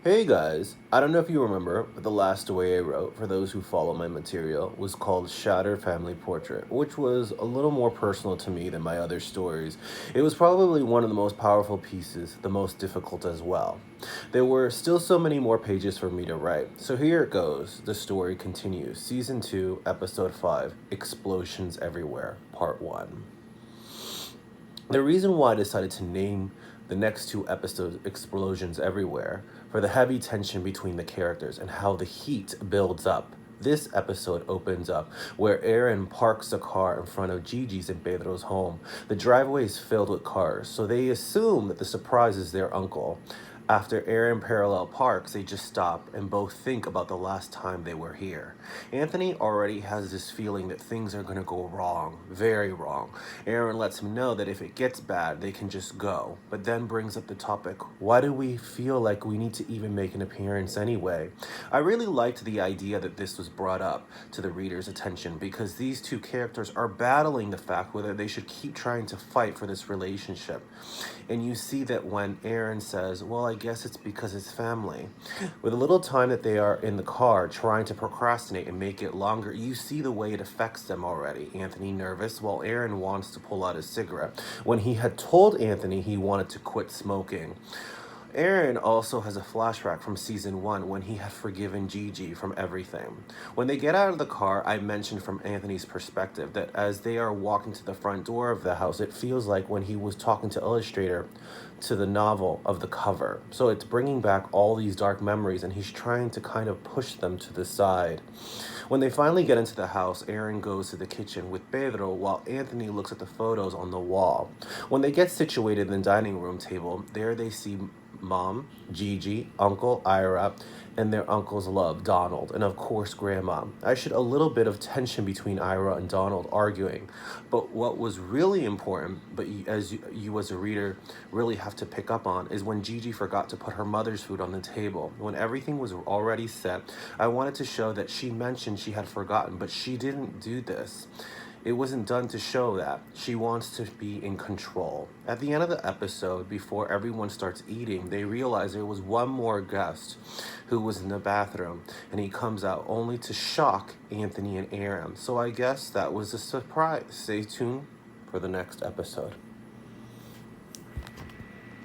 Hey guys, I don't know if you remember, but the last story I wrote, for those who follow my material, was called Shattered Family Portrait, which was a little more personal to me than my other stories. It was probably one of the most powerful pieces, the most difficult as well. There were still so many more pages for me to write, so here it goes. The story continues. Season 2, Episode 5, Explosions Everywhere, Part 1. The reason why I decided to name the next two episodes Explosions Everywhere for the heavy tension between the characters and how the heat builds up. This episode opens up where Aaron parks the car in front of Gigi's and Pedro's home. The driveway is filled with cars, so they assume that the surprise is their uncle. After Aaron parallel parks, they just stop and both think about the last time they were here. Anthony already has this feeling that things are gonna go wrong, very wrong. Aaron lets him know that if it gets bad, they can just go, but then brings up the topic, why do we feel like we need to even make an appearance anyway? I really liked the idea that this was brought up to the reader's attention because these two characters are battling the fact whether they should keep trying to fight for this relationship. And you see that when Aaron says, well, I guess it's because it's family. With a little time that they are in the car trying to procrastinate and make it longer, you see the way it affects them already. Anthony nervous while Aaron wants to pull out his cigarette when he had told Anthony he wanted to quit smoking. Aaron also has a flashback from season 1 when he had forgiven Gigi from everything. When they get out of the car, I mentioned from Anthony's perspective that as they are walking to the front door of the house, it feels like when he was talking to Illustrator to the novel of the cover. So it's bringing back all these dark memories and he's trying to kind of push them to the side. When they finally get into the house, Aaron goes to the kitchen with Pedro while Anthony looks at the photos on the wall. When they get situated in the dining room table, there they see Mom, Gigi, Uncle Ira, and their uncle's love, Donald, and of course Grandma. I showed a little bit of tension between Ira and Donald arguing, but what was really important, but you as a reader really have to pick up on, is when Gigi forgot to put her mother's food on the table. When everything was already set, I wanted to show that she mentioned she had forgotten, but she didn't do this. It wasn't done to show that. She wants to be in control. At the end of the episode, before everyone starts eating, they realize there was one more guest who was in the bathroom, and he comes out only to shock Anthony and Aaron. So I guess that was a surprise. Stay tuned for the next episode.